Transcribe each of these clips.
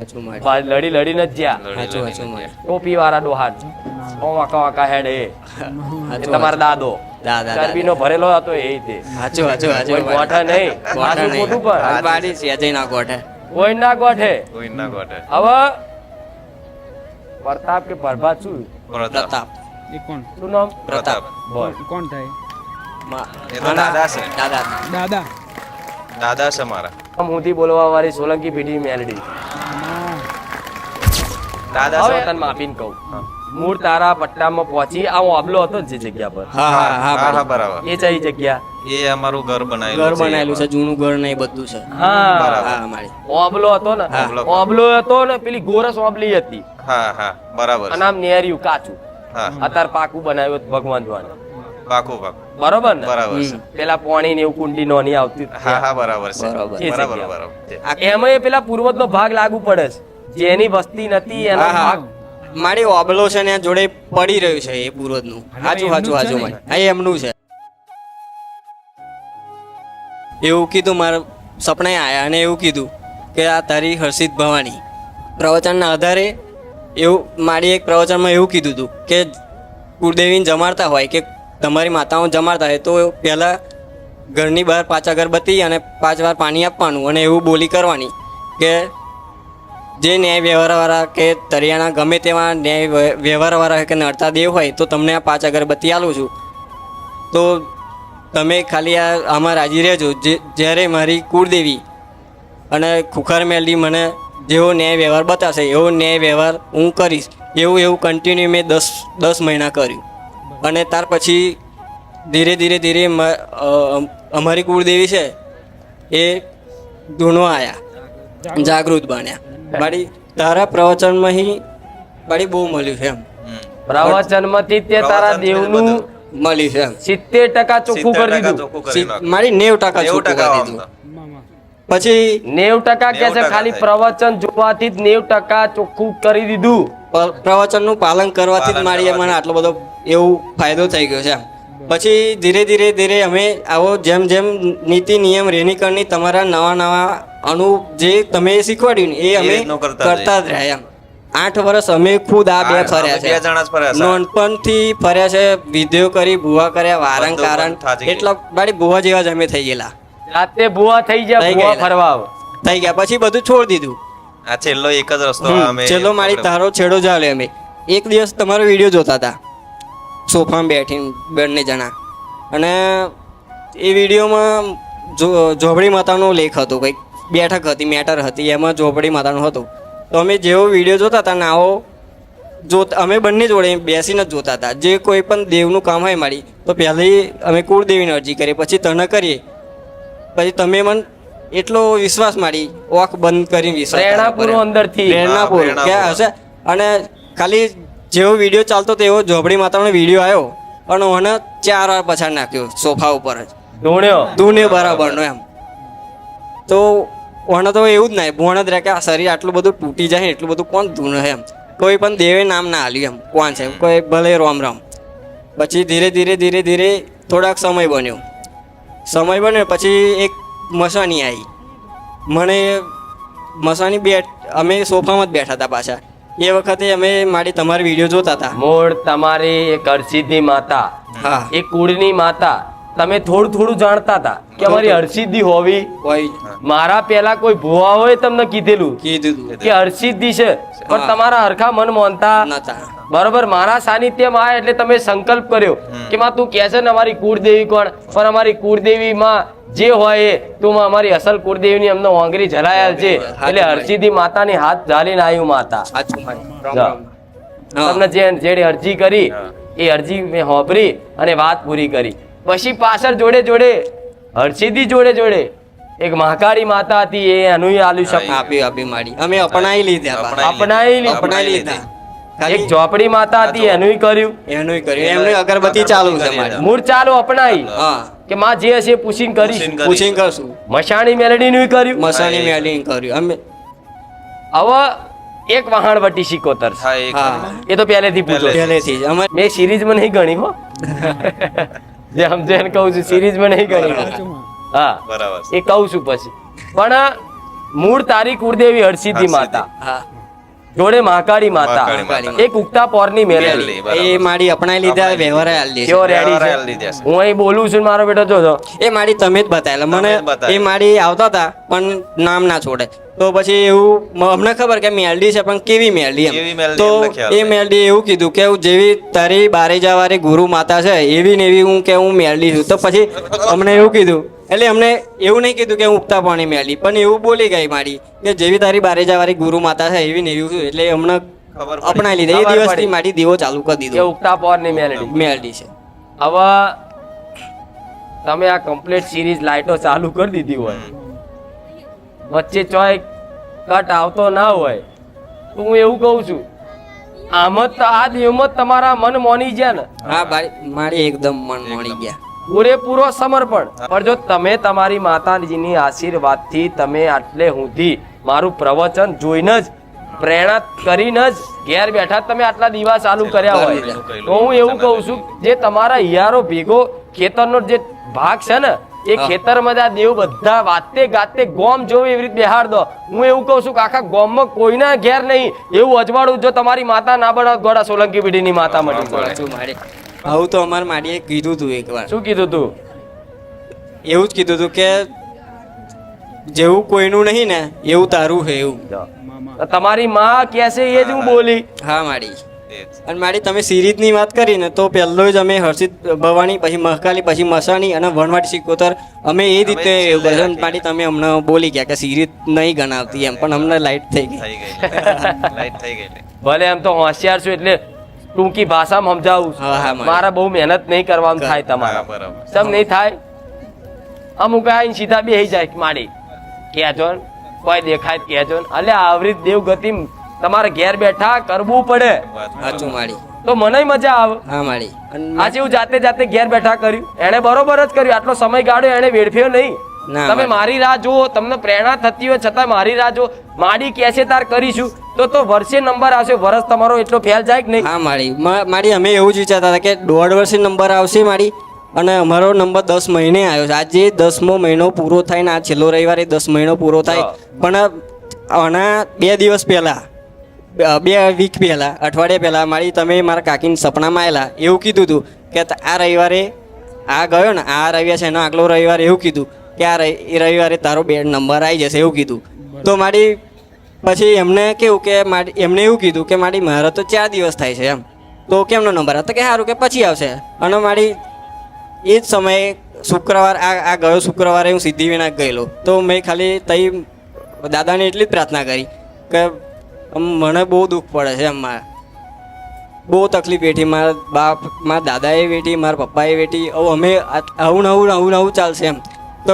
હાચું મારી લડી લડીને જ જ્યાં હાચું હાચું મારી ટોપી વાળા ડોહાર વાંકા વાંકા હેડ એ તમારા દાદો દાદા ચરબીનો ભરેલો હતો એ તે હાચું હાચું હાચું કોઈ ગોઠે નહીં સાચું ખોટું પણ બારી સેજઈ ના ગોઠે કોઈ ના ગોઠે ગોઠે હવે પ્રતાપ કે પ્રભાત શું પ્રતાપ એ કોણ શું નામ પ્રતાપ બોલ કોણ થાય એ તો દાદા છે દાદા દાદા દાદા છે મારા હુંથી બોલવા વાળી સોલંકી પીઢી મેલડી દાદા હવે છે તને માફીને કહું મૂળ તારા પટ્ટામાં પહોંચી આ હું આબલો હતો જ જે જગ્યા પર હા હા હા હા મારી. બરાબર એ કઈ જગ્યા એ અમારું ઘર ઘર બનાવેલું બનાવેલું છે જૂનું ઘર ને એ બધું છે હા બરાબર. હા મારી ઓબલો હતો ને ઓબલો. ઓબલો હતો ને પેલી ગોરસ ઓબલી હતી હા હા બરાબર અને આમ નેર્યું કાચું હા અત્યારે પાકું બનાવ્યું હતું ભગવાન દ્વારા પાકું પાકું બરોબર ને બરાબર છે પેલા પાણી ને એવું કુંડી નોની આવતી હતી. હા હા બરાબર છે બરાબર. એ બરાબર જગ્યા. બરાબર છે. એમાં પેલા પૂર્વજનો ભાગ લાગુ પડે છે જેની વસ્તી નથી એનો હા હા ભાગ મારી ઓબલો છે ને જોડે પડી રહ્યું છે એ પૂર્વજનું હાચું હાચું હાચું મારી હા એ એમનું છે એવું કીધું મારા સપને આયા અને એવું કીધું કે આ તારી હર્ષિત ભવાની પ્રવચનના આધારે એવું મારી એક પ્રવચનમાં એવું કીધું હતું કે કુળદેવીને જમાડતા હોય કે તમારી માતાઓ જમાડતા હોય તો પહેલાં ઘરની બહાર 5 અગરબત્તી અને 5 વાર પાણી આપવાનું અને એવું બોલી કરવાની કે જે ન્યાય વ્યવહારવાળા કે તરિયાના ગમે તેવા ન્યાય વ્યવહારવાળા કે નડતા દેવ હોય તો તમને આ 5 અગરબત્તી આલું છું તો તમે ખાલી આમાં રાજી રહેજો જ્યારે મારી કુળદેવી અને ખુખાર મેલડી મને જેવો ન્યાય વ્યવહાર બતાવશે એવો ન્યાય વ્યવહાર હું કરીશ એવું કન્ટિન્યુ મેં 10 મહિના કર્યું અને ત્યાર પછી ધીરે ધીરે અમારી કુળદેવી છે એ ધૂણો આવ્યા જાગૃત બન્યા બાળી તારા પ્રવચનમાં બાળી બહુ મળ્યું છે એમ પ્રવચનમાંથી તે તારા દેવનું મળ્યું છે એમ 70% ચોખ્ખું કરી 70% દીધું ચોખ્ખું કરી નાખ્યું. મારી 90% 90% ચોખ્ખું કરી દીધું મામા પછી 90% કે છે 90% ખાલી થાય. પ્રવચન જોવાથી જ 90% ચોખ્ખું કરી દીધું પ્રવચનનું પાલન કરવાથી જ પાલન મારી કરવાથી. મને આટલો બધો એવું ફાયદો થઈ ગયો છે એમ પછી ધીરે ધીરે અમે આવો જેમ નીતિ નિયમ રેનીકરની તમારા નવા જે તમે શીખવાડ્યું ને એ અમે રીતનું કરતા કરતા જ રહ્યા એમ 8 વર્ષ અમે ખુદ આ બે અમે ફર્યા બે જણા જ ફર્યા છે છે. નાનપણથી ફર્યા છે વિધિઓ કરી ભૂવા કર્યા વારણ બધું કારણ પણ થાકી એટલા બાળી ભૂવા જેવા જ અમે થઈ ગયેલા રાતે ભૂવા થઈ જાય થઈ ભૂવા ગયેલા. ફરવા આવે. થઈ ગયા પછી બધું છોડી દીધું આ છેલ્લો એક જ રસ્તો અમે ચલો મારી તારો છેડો ચાલે અમે એક દિવસ તમારો વિડીયો જોતા હતા સોફામાં બેઠીને બંને જણા અને એ વિડીયોમાં જોબડી માતાનો લેખ હતો કંઈક બેઠક હતી મેટર હતી એમાં જોબડી માતાનો હતો તો અમે જેવો વિડીયો જોતા હતા ને આવો અમે બંને જોડે બેસીને જ જોતા હતા જે કોઈ પણ દેવનું કામ હોય મારી તો પહેલી અમે કુળદેવીને અરજી કરીએ પછી તને કરીએ પછી તમે મને એટલો વિશ્વાસ મારી ઓખ બંધ કરીને વિશ્વાસ પ્રેરણાપૂર્વ અંદરથી પ્રેરણાપૂર્વક હા, ક્યાં હશે અને ખાલી જેવો વિડીયો ચાલતો તેવો જોબડી માતાનો વિડીયો આવ્યો અને મને 4 વાર પછાડ નાખ્યો સોફા ઉપર જ ધૂણ્યો દૂને બરાબરનો એમ તો ઓને તો એવું જ નહીં ભોણ જ રહે કે આ શરીર આટલું બધું તૂટી જાય એટલું બધું કોણ ધૂણે એમ કોઈ પણ દેવે નામ ના આલ્યું એમ કોણ છે કોઈ ભલે રામ રામ પછી ધીરે ધીરે થોડાક સમય બન્યો પછી એક મસાણી આવી મને મસાણી અમે સોફામાં જ બેઠા હતા પાછા એ વખતે અમે તમારી વિડીયો જોતા હતા મૂળ તમારી એક હરસિદ્ધિ માતા હા એક કુળની માતા તમે થોડું જાણતા હતા કે અમારી હરસિદ્ધિ હોવી કોઈ મારા પહેલા કોઈ ભુવા હોય તમને કીધેલું કીધું હતું કે હરસિદ્ધિ છે પણ હા. તમારા હરખા મન માનતા નતા બરોબર મારા સાનિધ્યમાં આયા એટલે તમે સંકલ્પ કર્યો કે માં તું કહે છે ને અમારી કુળદેવી કોણ પણ અમારી કુળદેવી માં જે હોય એ તું અમારી અસલ કુળદેવીની અમને ઓંગરી જરાયેલ છે એટલે હરસિદ્ધિ માતાની હાથ ઝાલીને આવ્યું માતા સાચું મારી રામ જા. રામ હા. તમને જે અરજી કરી એ અરજી મેં હોભરી અને વાત પૂરી કરી પછી પાછળ જોડે હરસિદ્ધિ જોડે એક મહાકાળી માતા હતી એ એનું આલુ શક આપી મારી અમે અપનાવી લીધા અપનાવી લીધા. અપનાવી લીધા એક ખાલી ઝોપડી માતા હતી એનું કર્યું એનું કર્યું એમની અગરબત્તી ચાલુ છે મારી મૂળ ચાલુ અપનાવી હા કે માં જે હશે એ પૂછીને કરીશ પૂછીને કરશું મશાણી મેલડી નું કર્યું મસાણી મેલિંગ કર્યું અમે હવે એક વહાણવટી શિકોતર છે. હા એક હા એ તો પહેલેથી પૂછો પહેલેથી જ અમે મેં સિરીઝમાં નહીં ગણી હો જે સમજે એને કહું છું સિરીઝમાં નહીં ગણી સાચું માં હા બરાબર છે. એ કહું છું પછી પણ મૂળ તારી કુળદેવી હરસિદ્ધિ માતા, હા જોડે મહાકાળી માતા, મહાકાળી એક ઉગતા પોરની મેલેડી. મેલેડી, બરાબર. એ મારી અપનાવી લીધા વ્યવહાર હાલ દે કેવો રેડી વ્યવહાર છે. હાલ દીધા છે. હું અહીં બોલું છું ને મારો બેટો જો એ મારી તમે જ બતાવેલા મને. તમે જ બતાવેલા. એ મારી આવતા હતા પણ નામ ના છોડે તો પછી એવું અમને ખબર કે મેલડી છે પણ કેવી મેલડી કેવી એમ મેલડી તો એમને ખ્યાલ એ નહીં. મેલડી એવું કીધું કે હું જેવી તારી બારેજા વાળી ગુરુ માતા છે એવી ને એવી હું કે હું મેલડી છું. તો પછી અમને એવું કીધું એટલે અમને એવું નહીં કીધું કે હું ઉગતા પાણી મેલડી પણ એવું બોલી ગઈ મારી કે જેવી તારી બારેજા વાળી ગુરુ માતા છે એવી ને એવી છું. એટલે અમને ખબર પડી. અપનાવી લીધા એ ખબર દિવસથી પડી. મારી દીવો ચાલુ કરી કે દીધો ઉગતા પોરની મેલેડી. મેલડી છે. હવે તમે આ કમ્પ્લીટ સિરીઝ લાઈટો ચાલુ કરી દીધી હોય, વચ્ચે ચોય કટ આવતો ના હોય તો હું એવું કહું છું આમ જ આ દેવમાં જ તમારા મન મોની ગયા ને, હા ભાઈ મારી એકદમ મન મળી ગયા. પૂરેપૂરો સમર્પણ. પણ જો તમે તમારી માતાજીની આશીર્વાદથી તમે આટલે સુધી મારું પ્રવચન જોઈને જ પ્રેરણા કરીને જ ઘેર બેઠા તમે આટલા દીવા ચાલુ કર્યા હોય તો હું એવું કહું છું જે તમારા હિયારો ભેગો ખેતરનો જે ભાગ છે ને એ ખેતરમાં જ આ દેવ બધા વાતે ગાતે ગોમ જોવે એવી રીતે બેહાર દો. હું એવું કહું છું કે આખા ગોમમાં કોઈના ઘેર નહીં એવું અજવાળું જો તમારી માતા ના બનાવ ગોડા સોલંકી પેઢીની માતા મળી પડે. સાચું મારે આવું તો અમારા માડીએ કીધું તું એકવાર. શું કીધું તું? એવું જ કીધું તું કે જેવું કોઈનું નહીં ને એવું તારું છે એવું. તમારી માં કે છે એ જ હું બોલી. હા માડી. એ જ. અને માડી તમે સિરીજની વાત કરી ને તો પહેલો જ અમે હર્ષિત ભવાની પછી મહકાલી પછી મસાણી અને વણવાટી સિકોતર અમે એ રીતે છેલ્લે ભજન રાખી. પાડી તમે હમણાં બોલી ગયા કે સિરીજ નહીં ગણાવતી એમ પણ અમને લાઈટ થઈ ગઈ. થઈ ગઈ લાઈટ થઈ ગઈ. ભલે એમ તો હોશિયાર છું એટલે ટૂંકી ભાષામાં સમજાવું છું. હા, હા, મારે. મારા બહુ મહેનત નહીં કરવાનું થાય હા, તમારા. બરાબર. સમ નહીં થાય. અમુક આઈને સીધા બેહી જાય માડી કહેજો ને, કોઈ દેખાય તો કહેજો ને. અલે આવરી દેવ ગતિ તમારે ઘેર બેઠા કરવું પડે વાત સાચું માડી. તો મને મજા આવે. હા માડી. અને આજે હું જાતે જાતે ઘેર બેઠા કર્યું, એને બરોબર જ કર્યું. આટલો સમય ગાળ્યો એને વેડફ્યો નહીં. ના, તમે માડી. મારી રાહ જુઓ, તમને પ્રેરણા થતી હોય છતાં મારી રાહ જુઓ. માડી કહેશે તાર કરીશું તો વર્ષે નંબર આવશે. વર્ષ તમારો એટલો ફેલ જાય કે નહીં? હા માડી. માડી અમે એવું જ વિચારતા હતા કે 1.5 વર્ષે નંબર આવશે માડી અને અમારો નંબર 10 મહિને આવ્યો છે. આજે 10મો મહિનો પૂરો થાય ને આ છેલ્લો રવિવારે 10 મહિનો પૂરો થાય. પણ આના 2 દિવસ પહેલા 2 વીક પહેલા અઠવાડિયા પહેલા મારી તમે મારા કાકીને સપનામાં આવેલા એવું કીધું હતું કે આ રવિવારે આ ગયો ને આ રવિવાર છે એનો આગલો રવિવારે એવું કીધું કે એ રવિવારે તારો 2 નંબર આવી જશે એવું કીધું. તો મારી પછી એમને કેવું કે એમને એવું કીધું કે મારી મારા તો 4 દિવસ થાય છે એમ તો કેમનો નંબર આવે તો કે સારું કે પછી આવશે. અને મારી એ જ સમયે શુક્રવાર આ ગયો શુક્રવારે હું સિદ્ધિવિનાયક ગયેલો તો મેં ખાલી તઈ દાદાને એટલી જ પ્રાર્થના કરી કે મને બહુ દુઃખ પડે છે એમ મારા બહુ તકલીફ વેઠી મારા બાપ મારા દાદાએ વેઠી મારા પપ્પાએ વેઠી હવે અમે આવું ચાલશે એમ તો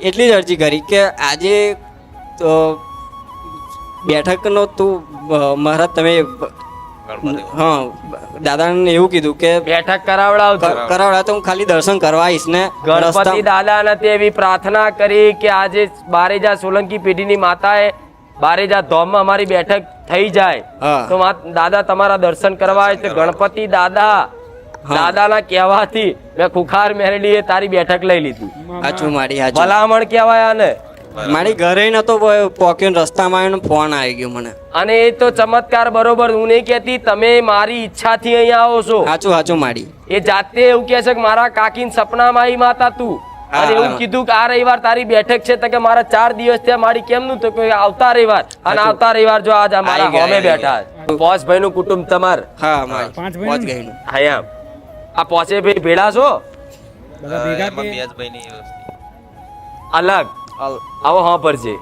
એટલી જ અરજી કરી કે આજે બેઠકનો તું મહારાજ તમે ગણપતિ. હા દાદાને એવું કીધું કે બેઠક કરાવડાવજો. કરાવડા તો હું ખાલી દર્શન કરવા આવીશ ને ગણપતિ દાદાને તે એવી પ્રાર્થના કરી કે આજે બારેજા સોલંકી પેઢીની માતાએ બારેજા ધામમાં અમારી બેઠક થઈ જાય હા. તો દાદા તમારા દર્શન કરવા આવે તો ગણપતિ દાદા દાદાના કહેવાથી મેં ખુખાર મેરડીએ તારી બેઠક લઈ લીધી. સાચું મારી સાચું ભલામણ કહેવાય આને. મારી ઘરે નતો પોક્યો ને રસ્તામાં આવ્યો ને ફોન આવી ગયો મને. અને એ તો ચમત્કાર બરોબર. હું નહીં કહેતી તમે મારી ઈચ્છાથી અહીંયા આવો છો. સાચું મારી. એ જાતે એવું કહે છે કે મારા કાકીને સપનામાં આવી માતા તું હા, અને એવું હા. કીધું કે આ રવિવાર તારી બેઠક છે તો કે મારા 4 દિવસ થયા મારી કેમનું તો કે આવતા રવિવાર અને આવતા રવિવાર જો આજ અમારા આવી ગયા, હોમે આવી બેઠા પોસભાઈ નું કુટુંબ તમાર હા મારી પહોંચ ગઈ હા એમ આ પોસે ભાઈ ભેળા છો એમાં વ્યાજભાઈની વ્યવસ્થિત. અલગ આવો હા પર છે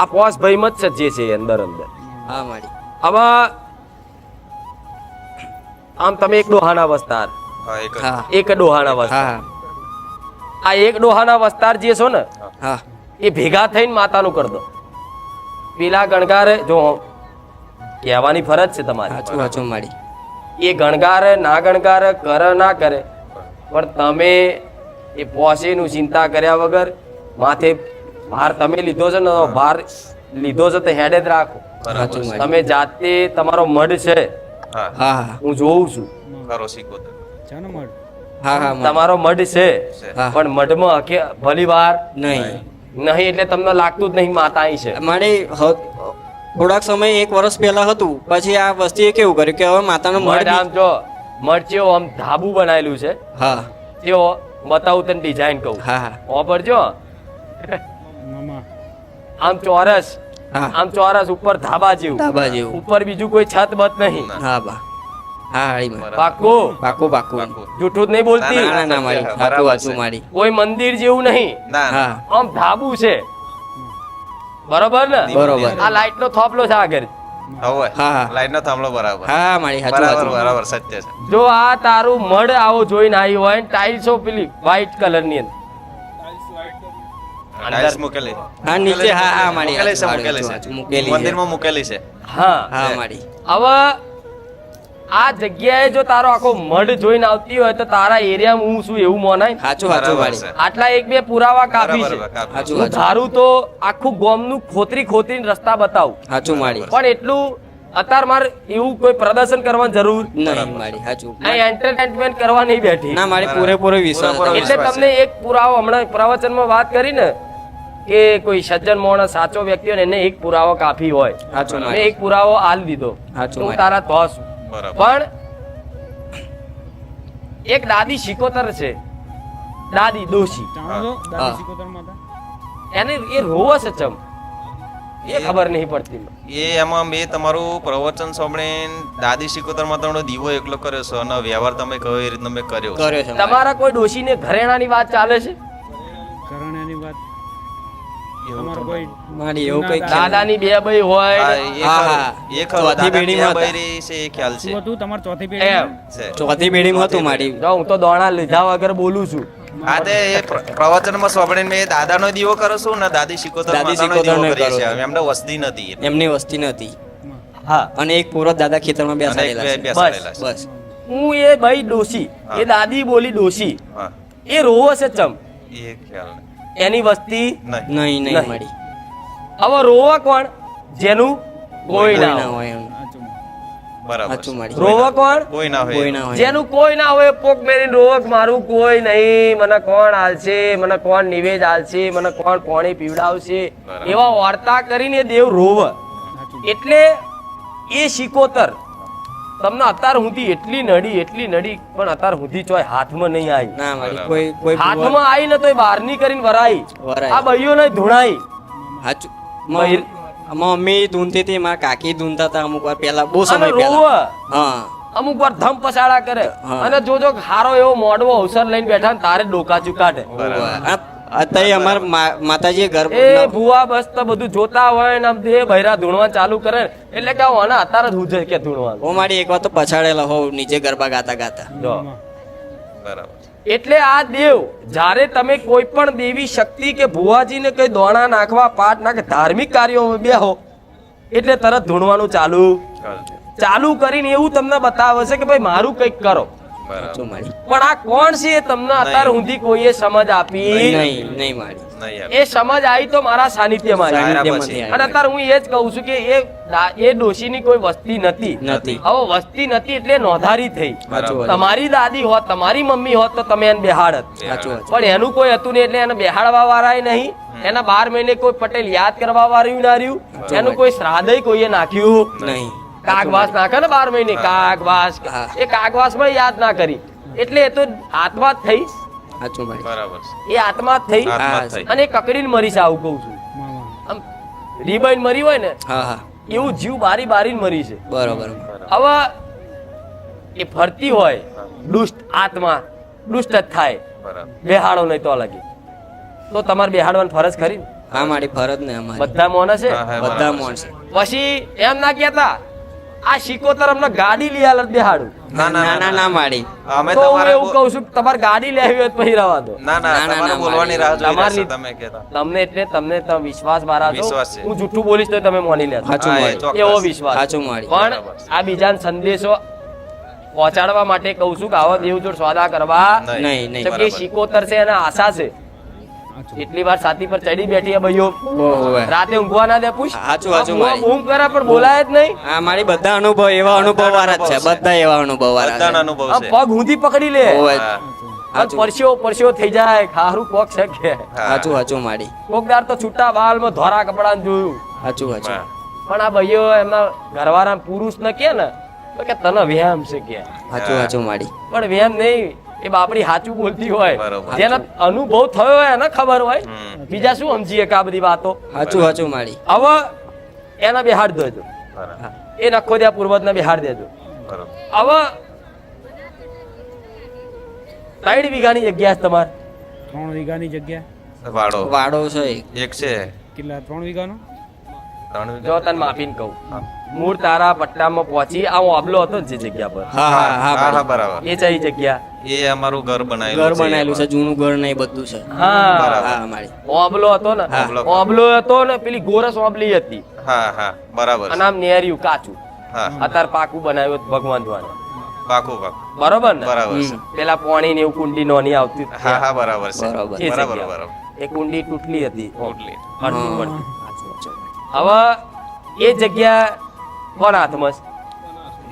આ પોસભાઈ મત સજ્જે છે અંદર અંદર. હા મારી. હવે આમ તમે એક ડોહાના વસ્તાર હા, એક જ. હા એક ડોહાના વસ્તાર હા આ એક ડોહાના વસ્તાર જે છો ને હા એ ભેગા થઈને માતાનું કરી દો. પેલા ગણગારે જો કહેવાની ફરજ છે તમારી. સાચું મારી. એ ગણગારે ના ગણગારે કરે ના કરે પણ તમે એ પોસેનું ચિંતા કર્યા વગર માથે ભાર તમે લીધો છે ને તો ભાર લીધો છે તો હેડે જ રાખો. સાચું મારી. તમે જાતે તમારો મઢ છે હા, હા હું જોઉં છું ખરો સિકોતર. હા હા મારી. તમારો મઢ છે હા. પણ મઢમાં ભલી વાર નહીં નહીં એટલે તમને લાગતું જ નહીં માતા અહીં છે. મારી થોડાક સમય 1 વર્ષ પહેલા હતું, પછી આ વસ્તીએ કેવું કર્યું કે હવે માતાનો મઢ મઢ આમ જો મઢ જેવો આમ ધાબુ બનાવેલું છે હા તેઓ બતાવું તને ડિઝાઇન કહું. હા હા વાપરજો આમ ચોરસ હા આમ ચોરસ ઉપર ધાબા જેવું ધાબા જેવું ઉપર બીજું કોઈ છત બત નહીં. હા બા હા હાડીમાં પાકું પાકું પાકું પાકું. જૂઠું જ નહીં બોલતી. ના, ના ના મારી બરાબર સાચું છે. સાચું મારી કોઈ મંદિર જેવું નહીં, ના ના. હા આમ ધાબુ છે. બરોબર ને? બરોબર. આ લાઈટ નો થોપલો છે આગળ. હવે હા, હા. લાઈટ નો થાંભલો બરાબર હા મારી સાચું બરાબર સાચું બરાબર સત્ય છે. જો આ તારું મઢ આવો જોઈને આવ્યું હોય ટાઇલ્સો પેલી વ્હાઈટ કલર ની અંદર. ટાઇલ્સ મૂકેલી હા નીચે હા હા મારી મૂકેલી છે સાચું મૂકેલી સાચું છે મૂકેલી છે મંદિરમાં મૂકેલી છે. હા હા મારી હવે આ જગ્યાએ જો તારો આખો મઢ જોઈને આવતી હોય તો તારા એરિયામાં હું શું એવું મોનાય? સાચું સાચું બરાબર મારી છે. આટલા 1-2 પુરાવા કાપી છે. બરાબર, કાપી. સાચું હું સાચું ધારું તો આખું ગામનું ખોતરીને રસ્તા બતાવું, સાચું મારી પણ એટલું અત્યારે મારે એવું કોઈ પ્રદર્શન કરવાની જરૂર નહીં મારી સાચું અહીં એન્ટરટેનમેન્ટ કરવા નહીં બેઠી. ના મારી પૂરેપૂરો વિશ્વાસ પૂરેપૂરો છે. એટલે વિશ્વાસ તમને એક પુરાવો હમણાં પ્રવચનમાં વાત કરી ને કે કોઈ સજ્જન માણસ સાચો વ્યક્તિ હોય ને એને એક પુરાવો કાફી હોય. સાચું મેં મારી એક પુરાવો આલ દીધો. સાચું હું મારી. તારા તો છું. બરાબર. પણ એક દાદી શિકોતર છે, દાદી ડોશી, હા. એને એ રોવે છે ચમ એ ખબર નહીં પડતી. એ એમાં મેં તમારું પ્રવચન સાંભળીને દાદી શિકોતરમાં તમને દીવો એકલો કર્યો છે અને વ્યવહાર તમે કહો એ રીતનો મેં કર્યો છે. કર્યો છે મારી. તમારા કોઈ ડોશીને ઘરેણાની વાત ચાલે છે? મારી એવું કઈ દાદાની બે ભાઈ હોય હા, ને એ હા, ખરું. હા. એ ખરું. ચોથી દાદાની પેઢીમાં આ હતા. બૈરી છે એ ખ્યાલ છે. એમ. છે. ચોથી પેઢીમાં હતું મારી જો હું તો દોણા લીધા વગર બોલું છું. હા તે એ પ્રવચનમાં સાંભળીને મેં દાદાનો દીવો કરો છું ને દાદી શિકોતર દાદી માતાનો દીવો શિકોતરનો કરીએ કરો છીએ. છો. એમને વસ્તી નથી એમની વસ્તી નથી હા અને એક પૂરો દાદા ખેતરમાં અને એક બેસાડેલા છે બેસાડેલા છે. બસ હું એ ભાઈ ડોશી હા. એ દાદી બોલી ડોશી હા એ રોવો છે ચમ એ ખ્યાલ એની વસ્તી નહીં નહીં નહીં નહીં. મારી હવે રોવા કોણ? જેનું કોઈ ના હોય. હોય એમ બરાબર સાચું મારી. રોવા કોણ? કોઈ ના હોય કોઈ ના હોય જેનું કોઈ ના હોય પોક મેરીને રોવક મારું કોઈ નહીં, મને કોણ આલશે, મને કોણ નિવેદ આલશે, મને કોણ પાણી પીવડાવશે, બરાબર. એવા વાર્તા કરીને દેવ રોવ. એટલે એ શિકોતર તમને અત્યાર સુધી એટલી નડી પણ અત્યાર સુધી ચોય હાથમાં નહીં આવી. ના મારી બરાબર. કોઈ કોઈ હાથમાં આવી ને તોય બહારની કરીને વરાઈ. વરાઈ. આ ભાઈઓ ને ધૂણાઈ. સાચું બહિર- મમ્મી ધૂનતી હતી મારા કાકી ધૂનતા હતા અમુક વાર પહેલા બહુ અને સમય પહેલા રોવ. હા અમુક વાર ધમ પછાડા કરે હા. અને જોજો હારો એવો મોડવો અવસર લઈને બેઠા ને તારે ડોકા ચુકાટે. અત્યારે અમારા માતાજીએ ઘર એ ભુવા બસ તો બધું જોતા હોય ને આમ દે બૈરા ધૂણવા ચાલુ કરે ને એટલે કે આના અત્યારે જ હુજે કે ધૂણવાનું. ઓ મારી એક વાર તો પછાડેલા હોવ નીચે ગરબા ગાતા ગાતા જો. બરાબર એટલે આ દેવ જ્યારે તમે કોઈ પણ દેવી શક્તિ કે ભુવાજીને કઈ દોણા નાખવા પાઠ નાખે ધાર્મિક કાર્યોમાં બેહો એટલે તરત ધૂણવાનું ચાલુ કરીને એવું તમને બતાવે છે કે ભાઈ મારું કંઈક કરો. બરાબર સાચું મારી પણ આ કોણ છે એ તમને અત્યાર સુધી કોઈએ સમજ આપી નહીં નહીં મારી નહીં યાર. એ સમજ આવી તો મારા સાનિધ્યમાં આવી. સાનિધ્યમાંથી અને અત્યારે હું એ જ કહું છું કે એ ડોશીની કોઈ વસ્તી નથી. નથી હવે વસ્તી નથી એટલે નોંધારી થઈ. સાચું વાત. તમારી દાદી હોત તમારી મમ્મી હોત તો તમે એને બેહાડત. સાચું વાત. પણ એનું કોઈ હતું નહીં એટલે એને બેહાડવા વાળાય નહીં. એના 12 મહિને કોઈ પટેલ યાદ કરવા વાળું ના રહ્યું. એનું કોઈ શ્રાદ્ધય કોઈએ નાખ્યું નહીં કાગવાસ નાખે ને 12 મહિને કાગવાસ હા. એ કાગવાસ માં યાદ ના કરી એટલે એ તો આત્મા જ થઈ. સાચું મારી બરાબર છે. એ આત્મા જ થઈ આત્મા જ થઈ. અને એ કકડીને મરી છે આવું કહું છું. આમ રીબાઈને મરી હોય ને હા હા એવું જીવ બારી બારીને મરી છે. બરોબર હવે એ ફરતી હોય દુષ્ટ આત્મા દુષ્ટ જ થાય બરાબર બેહાડો નહીં તો લાગે તો તમારે બેહાડવાની ફરજ ખરી ને? હા મારી ફરજ ને અમારી બધા મોને છે હા, હા, બધા બરાબર માણસ પછી એમ ના કહેતા આ શિકોતર અમને ગાડી લઈ આલે તો બેહાડું. ના ના ના ના મારી અમે તો હું તમારે એવું કહું છું કે તમારે ગાડી લેવી હોય તો પછી રવા દો. ના ના ના, ના, તમારે ના, બોલવાની મારી- રાહ જોઈ તમારી- રહેશે તમે કહેતા તમને એટલે તમને તો વિશ્વાસ બારા છો. વિશ્વાસ છે. હું જૂઠું બોલીશ તો તમે માની લેશો. સાચું હા, એ મારી ચોક્કસ. એવો વિશ્વાસ સાચું મારી પણ બરાબર. આ બીજાને સંદેશો પહોંચાડવા માટે કહું છું કે આવા દેવ જોડ સોદા કરવા નહીં નહીં કેમ કે એ શિકોતર છે એના આશા છે. એટલી વાર છાતી પર ચડી બેઠી આ ભાઈઓ ઓવે. રાતે ઊંઘવા ના દે પૂછ સાચું, સાચું મારી. ઊંઘ કરે પણ બોલાય જ નહીં. હા મારી બધા અનુભવ એવા અનુભવ વાળા જ છે બધા એવા અનુભવ વાળા બધાનો છે અનુભવ આમ છે પગ ઊંધી પકડી લે ઓવે. હા. અને પરસ્યો થઈ જાય ખારું કોક છે કે સાચું સાચું માડી કોકદાર તો છૂટા બાલમાં ધોરા કપડા જોયું સાચું સાચું પણ આ ભાઈઓ એમના ઘરવાળા પુરુષ ને કે ને તો કે તને વ્યાયામ છે કે સાચું સાચું માડી પણ વ્યાયામ નહીં એ બાપડી સાચું બોલતી હોય બરોબર. જેને અનુભવ થયો હોય એને ખબર હોય બીજા શું સમજીએ કે આ બધી વાતો સાચું સાચું માડી હવે એના બેહાડ દેજો બરાબર. એ નખો ત્યાં પૂર્વજ ને બેહાડ દેજો બરોબર. હવે 3 વીઘાની જગ્યા છે તમારે 3 વીઘાની જગ્યા વાડો વાડો છે એક છે કેટલા 3 વીઘાનો 3 જો તને માફીને કહું મૂળ તારા પટ્ટામાં પહોંચી આ હું આબલો હતો ને જે જગ્યા પર હા હા હા હા માડી. બરાબર એ છે એ જગ્યા એ અમારું ઘર ઘર બનાવેલું બનાવેલું છે જૂનું ઘર ને એ બધું છે હા હા માડી ઓબલો હતો ને હા. ઓબલો હતો ને પેલી ગોરસ ઓબલી હતી હા હા બરાબર છે. અને આમ નેર્યું કાચું હા અત્યારે પાકું બનાવ્યું ભગવાન દ્વારા પાકું પાકું બરોબર ને બરાબર છે પેલા પાણી ને એવું કુંડી નોની આવતી હતી. હા હા બરાબર છે બરાબર. એ બરાબર જગ્યા. બરાબર એ કુંડી તૂટલી હતી ટોટલી અડધી પડતી. સાચું સાચું. હવે એ જગ્યા કોના હાથમાં છે?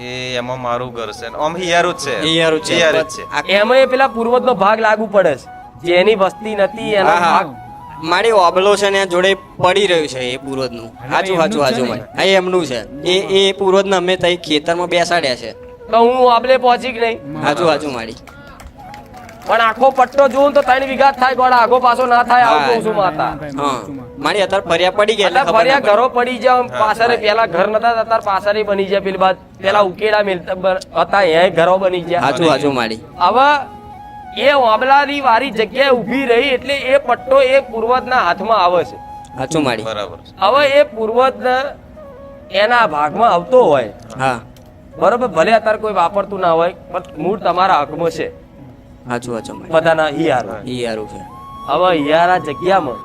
એ એમાં મારું ઘર છે આમ હિયારું જ છે એ યારું છે હિયારું જ છે એમાં એ પેલા પૂર્વજનો ભાગ લાગુ પડે છે જેની વસ્તી નથી એનો હા ભાગ હા મારી ઓબલો છે ને જોડે પડી રહ્યું છે એ પૂર્વજ નું સાચું સાચું સાચું માડી. હા એ એમનું છે એ પૂર્વજ ને અમે તઈ ખેતરમાં બેસાડ્યા છે તો હું આબલે પહોંચી કે નહીં સાચું સાચું માડી પણ આખો પટ્ટો જોઉં તો 3 વીઘા જ થાય ગોળા આગો પાછો ના થાય આવું કહું છું માતા હા મારી અત્યારે ફર્યા પડી ગયા એટલે એટલે ખબર ફર્યા ના ઘરો પડી જાવ પાછળ પેલા ઘર નતા અત્યારે પાછળ બની જાય પેલી બાદ પેલા ઉકેડા મિલતા હતા એ ઘરો બની પડી. ગયા સાચું સાચું માડી હવે એ ઓબલાની વારી જગ્યાએ ઊભી રહી એટલે એ પટ્ટો એ પૂર્વજના હાથમાં આવે છે સાચું માડી બરાબર છે. હવે એ પૂર્વજ એના ભાગમાં આવતો હોય હા બરોબર ભલે અત્યારે કોઈ વાપરતું ના હોય પણ મૂળ તમારા હકમાં છે સાચું સાચું માડી બધાના હિયાર એ યારું છે હવે હિયારા જગ્યામાં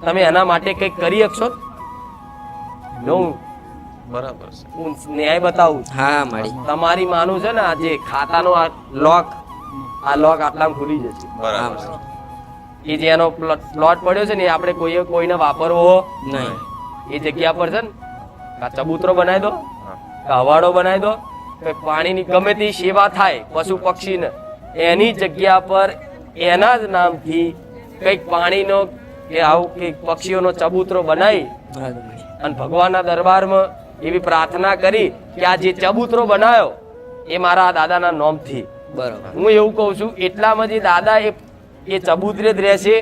તમે એના માટે કંઈક કરી શકશો જો બરાબર છે હું ન્યાય બતાવું હા માડી તમારી માનું છે ને આ જે ખાતાનો આ લોક આટલામાં ખુલી જશે બરાબર છે એ જે એનો પ્લોટ પડ્યો છે ને એ આપણે કોઈને વાપરવો નહીં એ જગ્યા પર છે ને કાં ચબૂતરો બનાવી દો હા. કાં હવાડો બનાવી દો કે પાણીની ગમે તે સેવા થાય પશુ પક્ષીને એની જગ્યા પર એના જ નામથી કંઈક પાણીનો કે આવું કંઈક પક્ષીઓનો ચબૂતરો બનાવી બરાબર માડી. અને ભગવાનના દરબારમાં એવી પ્રાર્થના કરી કે આ જે ચબૂતરો બનાવ્યો એ મારા દાદાના નામથી બરાબર હું એવું કહું છું એટલામાં જે દાદા એ ચબૂતરે જ રહેશે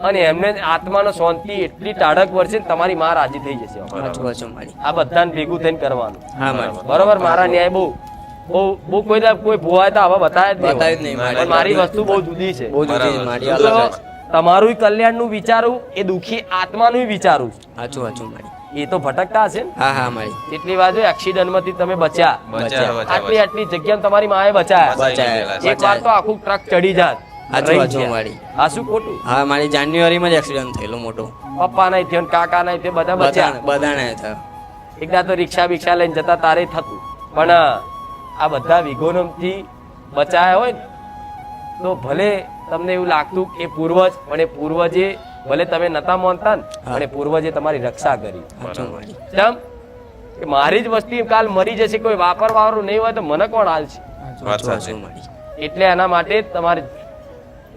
અને એમને આત્માનો શાંતિ એટલી ટાઢક વળશે ને તમારી માં રાજી થઈ જશે સાચું સાચું માડી. આ બધાને ભેગું થઈને કરવાનું હા માડી. બરોબર મારા ન્યાય બહુ કોઈ ભૂવાય તો હવે બતાવે જ બતાવે જ નહીં નહીં પણ મારી વસ્તુ બહુ જુદી છે બહુ જુદી છે માડી અલગ તો જ તમારું કલ્યાણનું વિચારું એ દુઃખી આત્માનું વિચારું સાચું સાચું માડી. એ તો ભટકતા હશે ને હા હા માડી. એટલી વાત એક્સિડન્ટ માંથી તમે બચ્યા બચ્યા, આટલી આટલી જગ્યા તમારી માએ બચાયા બચાયા. એક વાર તો આખું ટ્રક ચડી જાત સાચું સાચું માડી. આ શું ખોટું હા મારી જાન્યુઆરીમાં જ એક્સિડન્ટ થયેલો મોટો પપ્પા નહીં થયો ને કાકા નહીં થયો બધા બચ્યા બધાને થયો એકદા તો રિક્ષા બિક્ષા લઈને જતા તારે થતું પણ આ બધા વિઘોનથી બચાયા હોય ને તો ભલે તમને એવું લાગતું કે પૂર્વજ પણ એ પૂર્વજે ભલે તમે નતા માનતા ને પણ એ પૂર્વજે તમારી રક્ષા કરી સાચું માડી. કેમ કે મારી જ વસ્તી કાલ મરી જશે કોઈ વાપરવાળું નહીં હોય તો મને કોણ હાલશે વાત સાચું સાચી સાચું માડી. એટલે એના માટે તમારે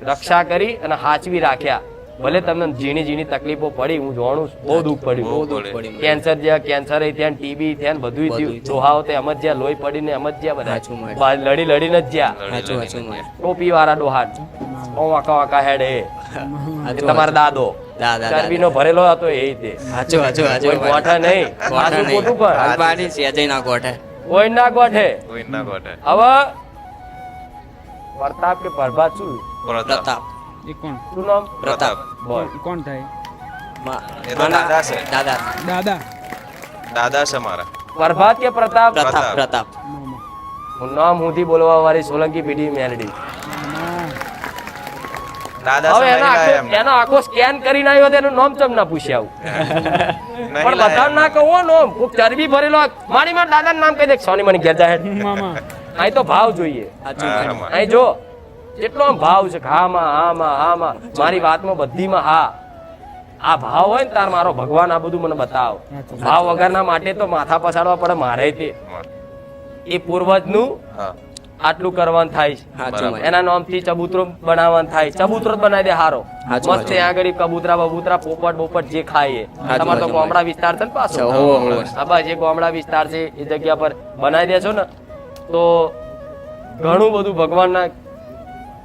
રક્ષા કરી અને હાચવી રાખ્યા ભલે તમને ઝીણી ઝીણી તકલીફો પડી હું જાણું છું બહુ દુઃખ પડ્યું બહુ દુઃખ પડે. પડી. કેન્સર જ્યાં કેન્સર ત્યાં ટીબી ત્યાં બધું બધું થયું થયું. દોહાઓ તે એમ જ જ્યાં લોહી પડીને એમ જ જ્યાં સાચું મારે. બધા લડી લડીને જ જ્યાં સાચું સાચું માડી. ટોપી વાળા ડોહાટ વાંકા વાંકા હેડે એ સાચું તમારા દાદો દાદા ચરબીનો ભરેલો હતો એ રીતે સાચું સાચું સાચું કોઈ ગોઠા નહીં ગોઠા સાચું નહીં. ખોટું પણ હાલ પાડી સેજય ના ગોઠે કોઈ ના ગોઠે કોઈ ના ગોઠે હવે પ્રતાપ કે પ્રભાત શું પ્રતાપ પ્રતાપ એ કોણ શું નામ પ્રતાપ બોલ એ કોણ થાય એ તો દાદા છે. દાદા દાદા દાદા છે મારા પ્રભાત કે પ્રતાપ પ્રતાપ પ્રતાપ મામા હું નામ હુંથી બોલવા વાળી સોલંકી પેઢી મેલડી મામા દાદા હવે સમજાય એમને. એનો આખો સ્કેન કરીને આવ્યો તો એનું નામ ચમ ના પૂછ્યા નહીં પણ લાયા બધા ના કહો નામ કોક ચરબી ભરેલો મારી માં દાદા નામ કહી દે સોની મને ઘેર જાય મામા અહીં તો ભાવ જોઈએ સાચું હા, માડી. હા. અહીં જો કેટલો આમ ભાવ છે કે હામાં મારી વાતમાં બધીમાં હા આ ભાવ હોય ને તાર મારો ભગવાન આ બધું મને બતાવ ભાવ વગરના માટે તો માથા પછાડવા પડે મારે તે એ પૂર્વજનું હા આટલું કરવાનું થાય છે. સાચું મારી એના નામથી ચબૂતરો બનાવવાનું થાય, ચબૂતરો જ બનાવી દે હારો. સાચું, મસ્ત ત્યાં આગળ કબૂતરા બબૂતરા પોપટ બોપટ જે ખાય એ. સાચું, તમારો તો સાચું. ગામડા વિસ્તાર છે ને પાછો. હોવે, હોવે. હા બસ એ ગામડા વિસ્તાર છે એ જગ્યા પર બનાવી દેશો ને તો ઘણું બધું ભગવાનના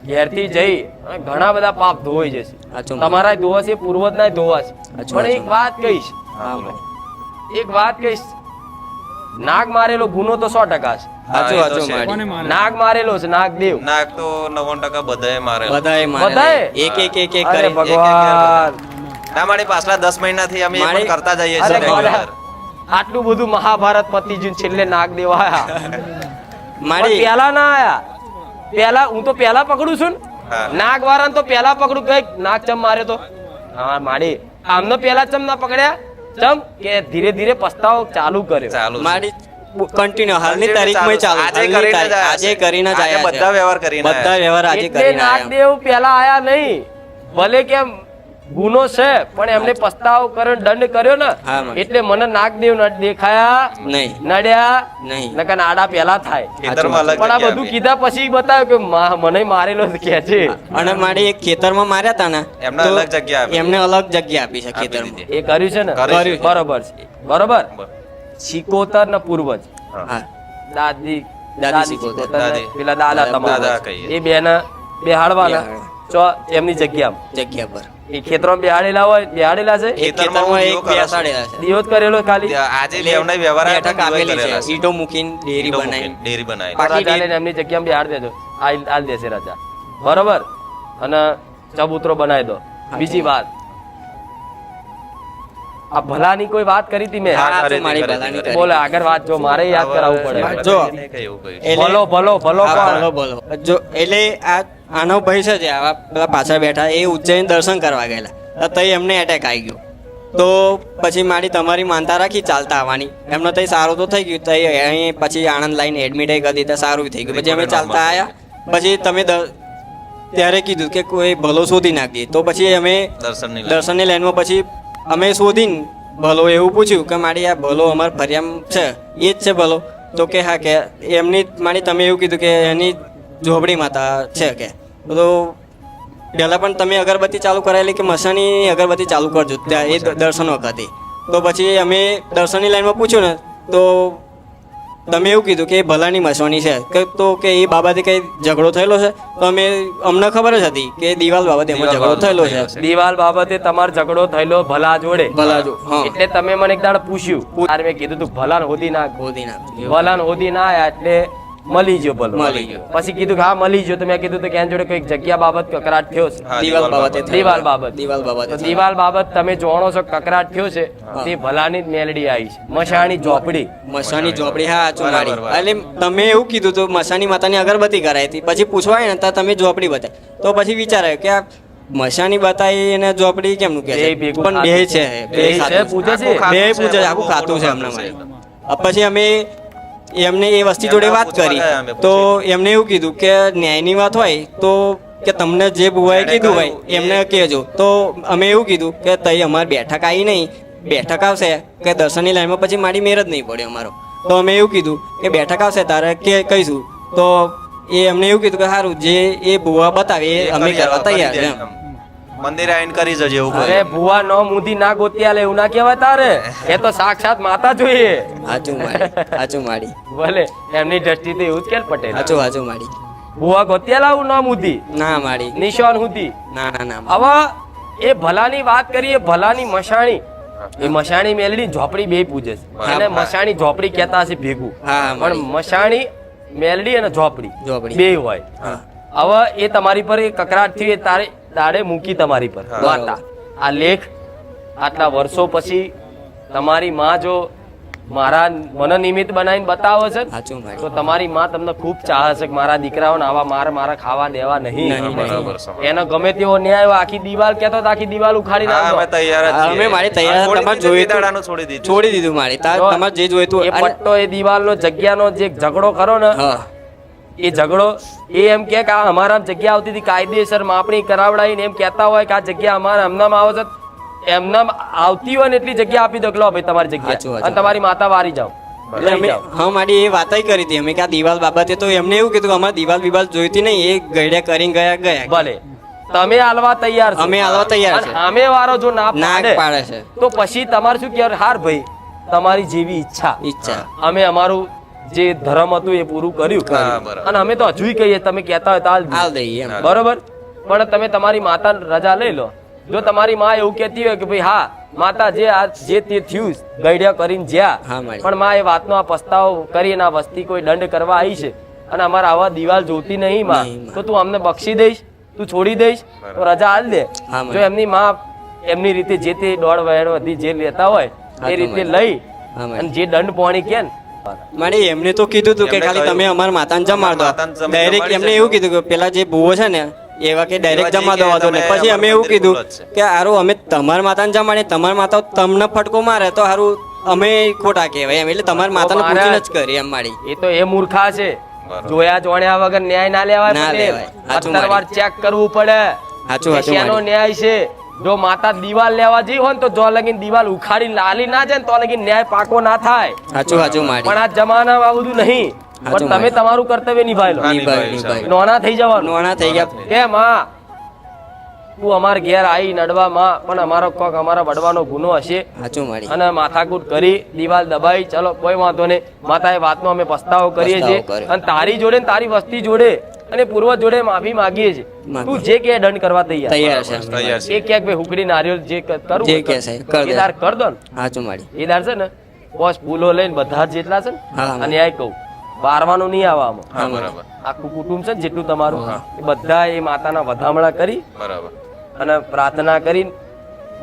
ઘેરથી જઈ અને ઘણા બધા પાપ ધોવાઈ જશે. સાચું. તમારા ધોવાશે, પૂર્વજના ધોવાશે. સાચું, પણ એક સાચું. વાત કહીશ, હા મારી એક વાત કહીશ, નાગ મારેલો ગુનો તો 100% છે. સાચું હા, એ તો સાચું છે. કોને મારી મારે નાગ મારેલો છે, નાગદેવ. નાક તો 99% બધાએ મારે બધાએ મારે બધાએ? એક અરે કરી ભગવાન, ના મારી પાછલા 10 મહિનાથી અમે એ પણ મારી- કરતા જઈએ અરે છીએ ગોડા, regular. આટલું બધું મહાભારત પતી ગયું, છેલ્લે નાગદેવ આયા. મારી પણ પેલા ના આયા. પેલા હું તો પેલા પકડું છું ને. હા. નાગ વાળાને તો પેલા પકડું, કઈક નાગ ચમ માર્યો તો હા માડી આમને પેલા ચમ ના પકડ્યા, ચમ કે ધીરે ધીરે પસ્તાવો ચાલુ કર્યો. ચાલુ છે. મારી કન્ટિન્યુ હાલની તારીખમાં ચાલુ આજે હાલની કરીને જ તારીખ- આયા આજે છે. કરીને જ આજે આયા બધા છે. વ્યવહાર કરીને બધા આયા. વ્યવહાર આજે એટલે કરીને આયા. નાગદેવ પેલા આયા નહીં, ભલે કે ગુનો છે પણ એમને પસ્તાવો કર્યો, દંડ કર્યો ને હા, માડી. એટલે મને નાગદેવ ન દેખાયા, નહીં નડ્યા નહીં. નકર આડા પેલા થાય. ખેતરમાં અલગ પણ આ જગ્યા બધું આપી. કીધા પછી બતાવ્યું કે મને મારેલો કે છે. અને મારી એક ખેતરમાં માર્યા હતા ને એમને તો અલગ જગ્યા આપી. એમને અલગ જગ્યા આપી છે આપી ખેતરમાં દીધી. એ કર્યું છે ને, કર્યું છે. બરોબર છે, બરોબર. બરાબર. શિકોતર ને પૂર્વજ, હા દાદી દાદી શિકોતર. શિકોતર ને દાદી. પેલા દાદા તમારા દાદા કહીએ. એ બેને બેહાડવાના બેહાડવા. ચો એમની જગ્યામાં. જગ્યા પર એ ખેતરમાં બેહાડેલા હોય, બેહાડેલા છે. એક ખેતરમાં ખેતરમાં હું એક જેવો કરું છું. બેસાડેલા છે દિવસ કરેલો ખાલી આજે લેવના વ્યવહાર હતા, બેઠક દિવસ આપેલી કરેલા છે છે. ઈંટો મૂકીને ડેરી ઈંટો બનાવી મૂકીને ડેરી બનાવી. બાકી રાજા લઈને એમની જગ્યામાં બેહાડ દેજો, આલ દેશે રાજા, બરોબર. અને ચબૂતરો બનાવી દો. બીજી વાત, આ ભલાની કોઈ વાત કરી હતી મેં. હા, કરી તો મારી હતી, ભલાની કરી. કરી. બોલે આગળ વાત જો મારે યાદ કરાવવું પડે. જો. એને કઈ એવું કહ્યું. એટલે- ભલો ભલો ભલો હા, કોણ? બોલો બોલો જો એટલે આનો ભાઈ છે જે આવા પેલા પાછળ બેઠા એ ઉજ્જૈન દર્શન કરવા ગયેલા તો તઈ એમને એટેક આવી ગયો તો પછી મારી તમારી માનતા રાખી ચાલતા આવવાની એમનો તઈ સારું તો થઈ ગયું તઈ અહીં પછી આણંદ લાઈને એડમિટ કરી દીધા સારું થઈ ગયું પછી અમે ચાલતા આવ્યા પછી તમે ત્યારે કીધું કે કોઈ ભલો શોધી નાખીએ તો પછી અમે દર્શનની લાઈન. દર્શનની લાઈનમાં પછી અમે શોધીને ભલો એવું પૂછ્યું કે મારી આ ભલો અમાર ફરિયામ છે એ જ છે ભલો તો કે હા કે એમની મારી તમે એવું કીધું કે એની ઝોપડી માતા છે કે તો પહેલાં પણ તમે અગરબત્તી ચાલુ કરાયેલી કે મસાની અગરબત્તી ચાલુ કરજો ત્યાં એ દર્શન વખતે તો પછી અમે દર્શનની લાઈનમાં પૂછ્યું ને તો તમે એવું કીધું કે એ ભલાની મસવાની છે કે તો કે એ બાબતે કંઈ ઝઘડો થયેલો છે તો અમને ખબર જ હતી કે દિવાલ બાબતે એમાં ઝઘડો થયેલો છે દિવાલ બાબતે તમારો ઝઘડો થયેલો ભલા જોડે. ભલા જો હા એટલે તમે મને એક દાડો પૂછ્યું, તારે મેં કીધું તું ભલાને હોદી નાખ. ગોદી નાખ ભલાને હોદી ના આયા એટલે મળી ગયો ભલો. મળી ગયો. પછી કીધું કે હા મળી ગયો, તો મેં કીધું તો કે એની જોડે કોઈક જગ્યા બાબત કકરાટ થયો છે. હા, દિવાલ બાબતે થયેલો. દિવાલ બાબત. દિવાલ બાબતે તો થયેલો. દિવાલ બાબત તમે જાણો છો કકરાટ થયો છે, તે ભલાની જ મેલડી આવી છે, મશાણી ઝોપડી. મસાની ઝોપડી હા ચુમાડી બરાબર, એટલે તમે એવું કીધું તો મસાની માતાની અગરબત્તી કરાવી હતી પછી પૂછવાય ને તો તમે ઝોપડી બતાવી તો પછી વિચારાયું કે આ મસાની બતાવી અને ઝોપડી કેમનું કે બેય ભેગું પણ બે છે બે છે, ખાતું. પૂજે છે. બે આખું પૂજે છે, આખું બહુ ખાતું છે મોટું એમના ખાતું માટે પછી અમે એમને એ વસ્તી જોડે વાત પૂછવા કરી ગયા અમે તો એમને એવું કીધું કે ન્યાયની વાત હોય તો કે તમને જે બુવાએ કીધું હોય એમને કહેજો તો અમે એવું કીધું કે તઈ અમારે બેઠક આવી નહીં બેઠક આવશે કે દર્શનની લાઈનમાં પછી મારી મેર જ નહીં પડે અમારો તો અમે એવું કીધું કે બેઠક આવશે તારે કે કહીશું તો એ એમને એવું કીધું કે સારું જે એ બુવા બતાવે એ અમે કરવા તૈયાર છે એમ. મંદિરે આવીને કરી જજે એવું અરે કહ્યું. ભુવા નો મુદી ના ગોતિયા લે એવું ના કહેવાય તારે, એ તો સાક્ષાત માતા જોઈએ. હાચું માડી ભલે એમની દ્રષ્ટિ તો એવું જ કે પટેલ હાચું માડી ભુવા ગોતિયા લાવું ન મુદી ના માડી નિશાન હુદી. ના ના ના હવે એ ભલાની વાત કરીએ, ભલાની મશાણી, એ મશાણી મેલડી ઝોપડી બે પૂજે છે હા, અને હા. મશાણી ઝોપડી કહેતા હશે ભેગું, હા, પણ મશાણી મેલડી અને ઝોપડી ઝોપડી. બે હોય. હા. હવે એ તમારી પર એ કકરાટ થયું એ તારે દાડે મૂકી તમારી પર હા. વાર્તા. આ લેખ આટલા વર્ષો પછી તમારી માં જો મારા મને નિમિત્ત બનાવીને બતાવે છે ને, હાચું માડી તો તમારી માં તમને ખૂબ ચાહે છે કે મારા દીકરાઓને આવા મારા ખાવા દેવા નહીં. નહીં, બરાબર સમજ. એનો ગમે તેવો ન્યાય હોય, આખી દિવાલ કહેતો તો આખી દિવાલ ઉખાડી હા, અમે નાખો. તૈયાર જ હા, છીએ. અમે મારી તૈયાર છોડી તમારે દીધું, જોઈતું. બે દાડાનું છોડી દીધું. છોડી દીધું મારી જો, તમારે જે જોઈતું એ પટ્ટો એ દિવાલનો જગ્યાનો જે ઝઘડો કરો ને, હા એ ઝઘડો એ એમ કે આ અમારા જગ્યા આવતી હતી કાયદેસર માપણી કરાવડાવીને એમ કહેતા હોય કે આ જગ્યા અમારા એમનામ આવે છે, એમનામ આવતી હોય ને એટલી જગ્યા આપી દો કે લો ભાઈ તમારી હાચું, જગ્યા હાચું. અને તમારી માતા વારી જાઓ. એટલે અમે હા મારી એ વાત કરી હતી અમે કે આ દિવાલ બાબતે તો એમને એવું કીધું કે અમારે દિવાલ બિવાલ જોઈતી નહીં, એ ગયડા કરીને ગયા ભલે તમે હાલવા તૈયાર છો, અમે હાલવા તૈયાર છે. અને સામે વાળો જો ના નાક પાડે પાડે છે તો પછી તમારે શું કહેવાય? હાર ભાઈ, તમારી જેવી ઈચ્છા અમે અમારું જે ધર્મ હતું એ પૂરું કર્યું, હા, બરાબર. અને અમે તો હજુય કહીએ તમે કહેતા હોય તો હાલ હાલ દઈએ એમ. બરોબર. પણ તમે તમારી માતા રજા લઈ લો. જો તમારી માં એવું કહેતી હોય કે ભાઈ હા માતા જે તે થયું ગઈડ્યા કરીને જ્યાં, હા, મારી. પણ માં એ વાતનો આ પસ્તાવ કરીને આ વસ્તી કોઈ દંડ કરવા આવી છે અને અમારે આવા દિવાલ જોતી નહીં માં, નહીં, માં. તો તું અમને બક્ષી દઈશ, તું છોડી દઈશ તો રજા હાલ દે. હા, મારી. જો એમની માં એમની રીતે જે તે દોડ વહેણ વધી જે લેતા હોય હા, એ તો રીતે મારી. લઈ હા, મારી. અને જે દંડ પોણી કે ને મારી એમને તો કીધું હતું કે એમને ખાલી કહ્યું. તમે અમારા માતાને જમાડ દો. માતાને જમાડી ડાયરેક્ટ એમને દેજો. એવું કીધું કે પેલા જે ભૂવો છે ને એવા કે ડાયરેક્ટ એવા જમા જે દો કે વાંધો નહીં. તમે પછી અમે એવું અમારું કીધું મંદિર ખુલ્લું જ કે હારું અમે તમારા માતાને જમાડીએ, તમારા માતા તમને ફટકો મારે તો હારું અમે ખોટા કહેવાય એમ, એટલે તમારા માતાને મારે- પૂછીને જ કરી એમ મારી. એ તો એ મૂર્ખા છે. બરાબર. જોયા જોણ્યા વગર ન્યાય ના લેવાય ના પટેલ. લેવાય. સાચું 17 વાર મારી. ચેક કરવું પડે સાચું, કે સાચું શેનો મારી. ન્યાય છે. જો માતા દિવાલ લેવા જઈ હોય ને તો જો લગીન દિવાલ ઉખાડી લાલી ના જાય ને તો લગીન ન્યાય પાકો ના થાય. સાચું સાચું મારી. પણ આ જમાનામાં આ બધું નહીં. પણ સાચું તમે મારી. તમારું કર્તવ્ય નિભાવી લો. હા, નિભાઈ, નિભાઈ, નિભાઈ. નોના થઈ જવાનું. નોણા થઈ ગયા. કેમ હા તું અમાર ઘેર આવી નડવા માં, પણ અમારો કોક અમારા વડવાનો ગુનો હશે સાચું મારી. અને માથાકૂટ કરી દિવાલ દબાઈ, ચલો કોઈ વાંધો નહીં, માતા એ વાતનો અમે પસ્તાવો કરીએ છીએ પસ્તાવો કર્યો. અને તારી જોડે ને તારી વસ્તી જોડે અને પૂર્વજ જોડે માફી માંગીએ છીએ. માગીએ. તું જે કે દંડ કરવા તૈયાર તૈયાર છે અમે. તૈયાર છે. એ ક્યાંક ભાઈ હુકડી નારિયેળ જે કરવું જે હોય કે છે, કર દે. એ દાર કર દો ને. સાચું મારી. એ દાર છે ને પોસ ફૂલો લઈને બધા જ જેટલા છે ને હા. અને આ કહું બારવાનું નહીં આવવામાં. હા, બરાબર આખું કુટુંબ છે ને જેટલું તમારું એ બધા એ માતાના વધામણા કરી બરાબર અને પ્રાર્થના કરીને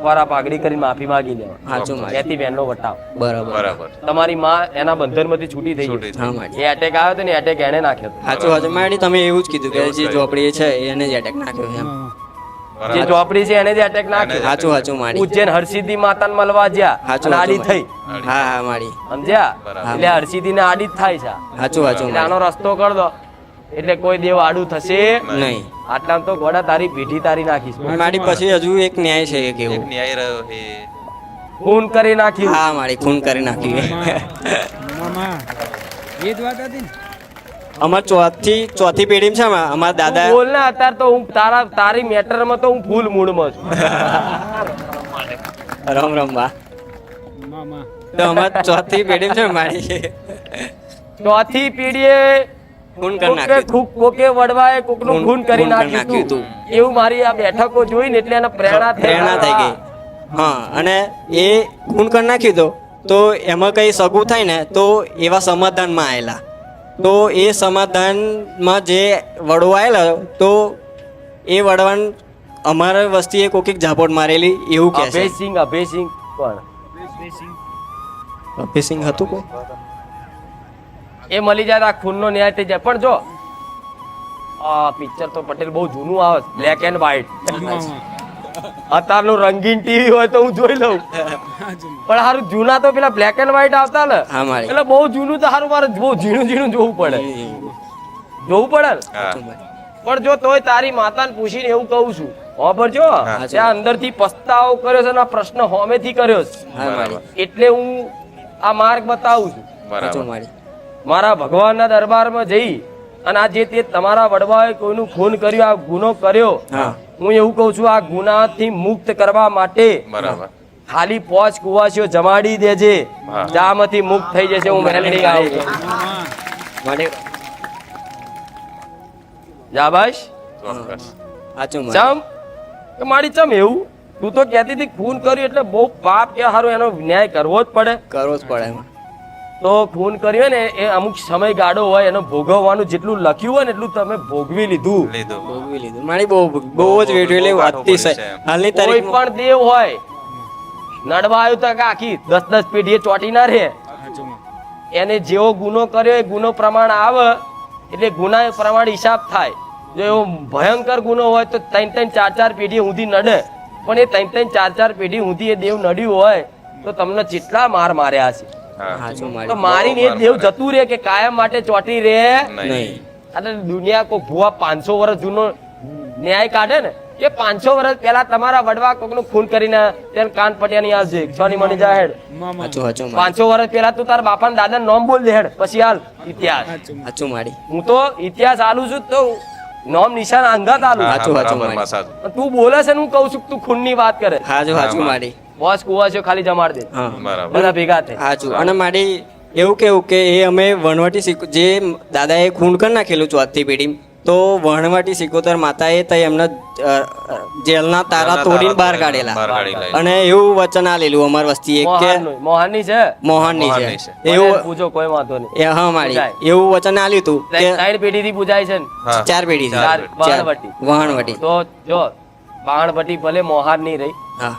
વારા પાઘડી કરીને માફી માંગી લેવા. સાચું મારી. ત્યાંથી બેનનો વટાવ. બરાબર. બરાબર તમારી માં એના બંધનમાંથી છૂટી થઈ છૂટી ગઈ. હા મારી. એ એટેક આવ્યો હતો ને એટેક એને નાખ્યો હતો. સાચું સાચું મારી. તમે એવું જ કીધું કે જે ઝોપડી છે એને જ એટેક નાખ્યો એમ. જે બરાબર ચોપડી છે એને જ એટેક નાખ્યો. સાચું સાચું મારી. ઉજ્જૈન હરસિદ્ધિ માતાને મળવા જ્યાં સાચું અને આડી સાચું થઈ મારી. હા હા મારી. સમજ્યા? બરાબર. એટલે હરસિદ્ધિ ને આડી જ થાય છે. સાચું સાચું એટલે આનો મારી. રસ્તો કર દો એટલે કોઈ દેવ આડું થશે નહીં. આટલા તો ગોડા તારી પીઠી તારી નાખીશ. મારી પછી હજુ એક ન્યાય છે એક એક એવું. ન્યાય રહ્યો એ ખૂન કરી નાખ્યું. હા મારી ખૂન કરી નાખ્યું. મામા એ જ વાત હતી ને. અમાર ચોથી પેઢી છે અમારા તું દાદા. બોલ ને અત્યારે તો હું તારી મેટરમાં તો હું ફૂલ મૂડમાં છું. રામ રામ બા. મામા તો અમાર ચોથી પેઢી છે મારી ચોથી પેઢીએ ખૂન કરી નાખ્યું. કોકે વડવાએ કોકનું ખૂન- ખૂન કરી ખૂન કરી નાખ્યું નાખ્યું હતું. એવું મારી આ બેઠકો જોઈને એટલે એને પ્રેરણા પ્રેરણા થઈ ગઈ. હા અને એ ખૂન કરી નાખ્યું તો એમાં કઈ સગું થાય ને તો એવા સમાધાનમાં આવેલા, તો એ સમાધાનમાં જે વડો આવેલા તો એ વડવાન અમારા વસ્તીએ કોઈક ઝાપટ મારેલી એવું કે છે. અભયસિંહ કોણ અભયસિંહ હતું કો એ મળી જાય તો આ ખૂનનો ન્યાય થઈ જાય. પણ જો આ પિક્ચર તો પટેલ બહુ જૂનું આવે, બ્લેક એન્ડ વ્હાઈટ. મામા અત્યારનું રંગીન ટીવી હોય તો હું જોઈ લઉં, પણ હારું જૂના તો પેલા બ્લેક એન્ડ વ્હાઈટ આવતા ને હા મારી. એટલે બહુ જૂનું તો હારું મારે બહુ ઝીણું ઝીણું જોવું પડે ને. હા પણ જો તોય તારી માતાને પૂછીને એવું કહું છું ખબર જો ત્યાં અંદરથી પસ્તાવો કર્યો છે અને આ પ્રશ્ન હોમેથી કર્યો છે, હા મારી. એટલે હું આ માર્ગ બતાવું છું. સાચું બરાબર મારી. મારા ભગવાનના દરબારમાં જઈ અને આ જે તે તમારા વડવાએ કોઈનું ખૂન કર્યું, આ ગુનો કર્યો, હા. હું એવું કહું છું આ ગુનાથી મુક્ત કરવા માટે બરાબર ખાલી 5 કુવાસીઓ જમાડી દેજે, હા. જામાંથી મુક્ત થઈ જશે. હું મેલડી આવું છું. મારી. જા બસ ચોક્કસ સાચું મારી. ચમ કે મારી ચમ એવું તું તો કહેતી હતી ખૂન કર્યું એટલે બહુ પાપ કે હારું એનો ન્યાય કરવો જ પડે. કરવો જ પડે એમાં. તો ખૂન કર્યું ને એ અમુક સમયગાળો હોય એનો ભોગવવાનું જેટલું લખ્યું હોય ને એટલું તમે ભોગવી લીધું. લીધું ભોગવી લીધું મારી. બહુ જ વેઠ્યું એટલે કાઠું અતિશય. પડ્યું છે. હાલની કોઈ તારીખમાં પણ દેવ હોય નડવા આવ્યું તો કે આખી 10 પેઢીએ ચોટી ના રહે. એને જેવો ગુનો કર્યો એ ગુનો પ્રમાણ આવે એટલે ગુના પ્રમાણે હિસાબ થાય. જો એવો ભયંકર ગુનો હોય તો 3-3, 4-4 પેઢી સુધી નડે, પણ એ 3-3, 4-4 પેઢી સુધી એ દેવ નડ્યું હોય તો તમને કેટલા માર માર્યા છે. હા સાચું તો મારી. મારીને એ દેવ જતું રહે કે કાયમ માટે ચોટી રહે નહીં નહીં. એટલે દુનિયા કોઈ ભૂવા 500 વર્ષ જૂનો ન્યાય કાઢે ને કે 500 વર્ષ પહેલા તમારા વડવા કોકનું ખૂન કરીને તેને કાન પટ્યાની આવશે છની મની જા હેડ મામા હાચું હાચું માડી 500 વર્ષ પહેલા તું તારા બાપા ને દાદા નામ બોલ દે હેડ પછી હાલ ઇતિહાસ હાચું માડી હું તો ઇતિહાસ આલું છું તો નામ નિશાન અંગત આલું હા, હાચું, હાચું, બરાબર, મારી. સાચું. અને તું બોલે છે ને હું કહું છું કે તું ખૂનની વાત કરે હાચું હાચું માડી બોસ કુવા છે ખાલી જમાડ દે હા બરાબર બધા ભેગા થાય હાચું અને મારી એવું કેવું કે એ અમે વણવાટી જે દાદાએ ખૂન કરી નાખેલું ચોથી પેઢી તો વણવાટી સિકોતર માતાએ તઈ એમના જેલના તારા તોડીને બહાર કાઢેલા બહાર કાઢી લાવી. અને એવું વચન આલેલું અમાર વસ્તી એક કે મોહનની છે મોહનની મોહનની છે છે. એવું પૂછો કોઈ વાંધો નહીં એ હા મારી પૂજાય. એવું વચન આલ્યું હતું કે ત્રણ પેઢી થી પૂજાય છે ને હા. 4 પેઢી છે ચાર, ચાર. વહાણવટી. વહાણવટી તો જો બાણવટી ભલે મોહાર નહીં રહી હા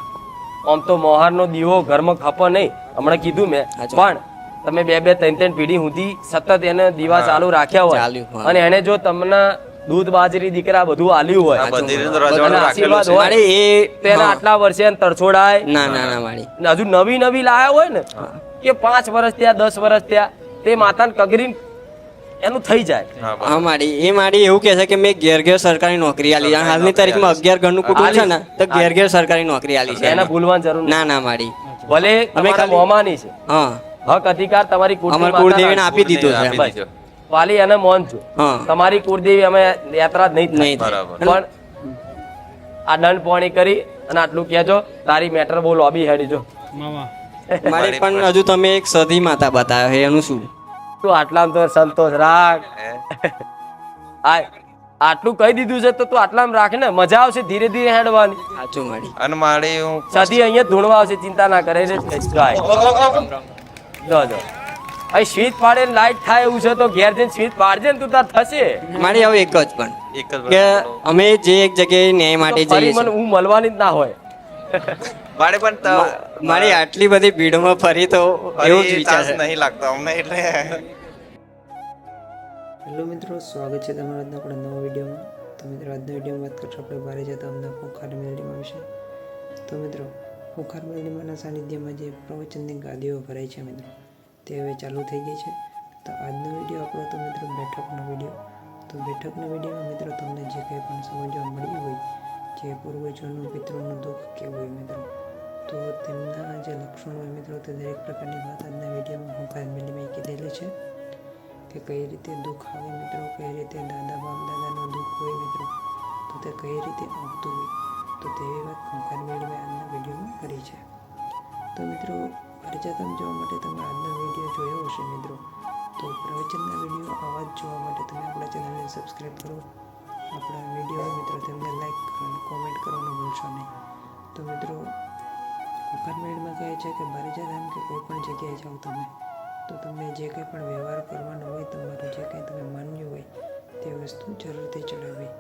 આમ તો મોહારનો દીવો ઘરમાં ખપો નહીં હમણાં કીધું મેં હાચું. પણ તમે બે ત્રણ પેઢી સુધી સતત એને દીવા ચાલુ રાખ્યા હોય ચાલ્યું, હા. અને એને જો તમને દૂધ બાજરી દીકરા બધું આલ્યું હોય આ બધી રીતે બધાના રજવાડું રાખેલું આશીર્વાદ છે. હોય મારી એ તો એના હા. આટલા વર્ષે એને તરછોડાય ના ના ના મારી ને હજુ નવી લાયા હોય ને કે 5 વર્ષ થયા 10 વર્ષ થયા તે માતાને કગરીને એનું થઈ જાય હા, બરાબર. હા મારી એ મારી એવું કહે છે કે મેં ઘેર સરકારી નોકરી આલી અને હાલની તારીખમાં 11 ઘરનું કુટુંબ છે ને તો ઘેર સરકારી નોકરી આલી છે એને ભૂલવાની જરૂર નથી. ના ના મારી ભલે અમે તમારા ખાલી- મોમાની છે હા હક અધિકાર તમારી કુળની અમાર માતાના કુળદેવીને આપી દીધું છે આપી દીધું. વાલી એને મોન છું હા તમારી કુળદેવી અમે યાત્રા જ નહીં થાય. નહીં થાય. બરાબર. પણ આ દંડ પોણી કરી અને આટલું કહેજો તારી મેટર બહુ લોબી હેડી જો મામા મારી પણ હજુ તમે એક સધી માતા બતાવ્યો છે એનું શું તું આટલામાં તો સંતોષ રાખ આ આટલું કહી દીધું છે તો તું આટલામાં રાખ ને મજા આવશે ધીરે ધીરે હેડવાની સાચું મારી અને મારે હું સદી અહીંયા ધૂણવા આવશે ચિંતા ના કરે રે જો અહીં સ્વીચ પાડે લાઈટ થાય એવું છે તો ઘેર જઈને સ્વીચ પાડજે ને તું તાર થશે મારી હવે એક જ પણ એક જ કે અમે જે એક જગ્યાએ ન્યાય માટે તો ફરી જઈએ મને છીએ હું મળવાની જ ના હોય મારે પણ મારી આટલી બધી ભીડમાં ફરી તો એવું જ વિચાર ચાન્સ છે નહીં લાગતો અમને એટલે હેલો મિત્રો, સ્વાગત છે તમારા આજના આપણા નવા વિડીયોમાં. તો મિત્રો આજના વિડીયોમાં વાત કરશું આપણે બારે જતા અમદાવાદ ખોખાર મેલડીમાં વિશે. તો મિત્રો ખોખાર મેલડીમાંના સાનિધ્યમાં જે પ્રવચનની ગાદીઓ ભરાઈ છે મિત્રો તે હવે ચાલુ થઈ ગઈ છે. તો આજનો વિડીયો આપણો તો મિત્રો બેઠકનો વિડીયો. તો બેઠકના વિડીયોમાં મિત્રો તમને જે કંઈ પણ સમજવા મળ્યું હોય જે પૂર્વજોનું પિતૃનું દુઃખ કેવું હોય મિત્રો તો તેમના જે લક્ષણો હોય મિત્રો તે દરેક પ્રકારની વાત આજના વિડીયોમાં ખોખાર મેલડીમાં કીધેલી છે કે કઈ રીતે દુઃખ આવે મિત્રો, કઈ રીતે દાદા બાપ દાદાનું દુઃખ હોય મિત્રો તો તે કઈ રીતે આવતું હોય તો તેવી વાત ખોખાર મેળવી આજના વિડીયોમાં કરી છે. તો મિત્રો પરિજાતમ જોવા માટે તમે આજનો વિડીયો જોયો હશે મિત્રો તો પ્રવચનના વિડીયો આવા જ જોવા માટે તમે આપણા ચેનલને સબસ્ક્રાઈબ કરો, આપણા વિડીયો મિત્રો તેમને લાઈક કરો અને કોમેન્ટ કરવાનું ભૂલશો નહીં. તો મિત્રો ખોખાર મેળમાં કહે છે કે પરિજાતમ કે કોઈ પણ જગ્યાએ જાઓ તમે તો તમને જે કંઈ પણ વ્યવહાર કરવાનો હોય તમારું જે કંઈ તમે માન્યું હોય તે વસ્તુ જરૂરથી ચડાવવી.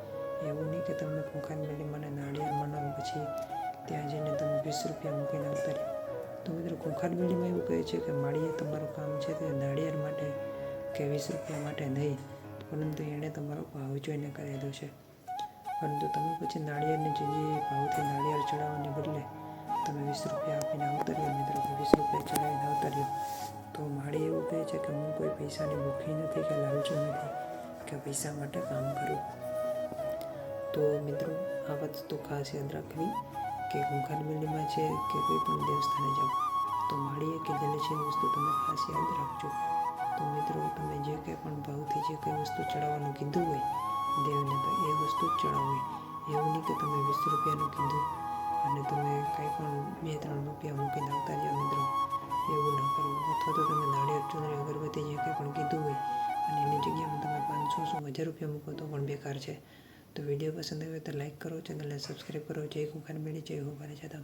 એવું નહીં કે તમને ખોખાર મેળી મને નાળિયેર મનાવો પછી ત્યાં જઈને તમે 20 રૂપિયા મૂકીને ઉતાર્યો. તો મિત્રો ખોખાર મેળીમાં એવું કહે છે કે માળીએ તમારું કામ છે તે નાળિયેર માટે કે 20 રૂપિયા માટે નહીં પરંતુ એણે તમારો ભાવ જોઈને કરેલો છે. પરંતુ તમે પછી નાળિયેરને જે ભાવથી નાળિયેર ચડાવવાને બદલે તમે 20 રૂપિયા આપીને અવતર્યો મિત્રો કે 20 રૂપિયા ચડાવીને અવતર્યો તો માળી એવું કહે છે કે હું કોઈ પૈસાની ભૂખી નથી કે લાલચું નથી કે પૈસા માટે કામ કરું. તો મિત્રો આ વાત તો ખાસ યાદ રાખવી કે ખોખાર મેળીમાં છે કે કોઈ પણ દેવસ્થાને જાઓ તો માળીએ કીધેલી છે એ વસ્તુ તમે ખાસ યાદ રાખજો. તો મિત્રો તમે જે કંઈ પણ ભાવથી જે કંઈ વસ્તુ ચડાવવાનું કીધું હોય દેવને તો એ વસ્તુ જ ચડાવવી. એવું નહીં કે તમે 20 રૂપિયાનું કીધું અને તમે કંઈ પણ 2-3 રૂપિયા મૂકીને આવતા જાઓ મિત્રો એવું ના કરવું. અથવા તો તમે નાળિયેર ચૂંદડી અગરબત્તી જે કંઈ પણ કીધું હોય અને એની જગ્યામાં તમે 500-1000 રૂપિયા મૂકો તો પણ બેકાર છે. તો વિડીયો પસંદ આવે તો લાઈક કરો, ચેનલને સબસ્ક્રાઈબ કરો. જય ખોખાર મેળી, જય હો પરિજાતમ.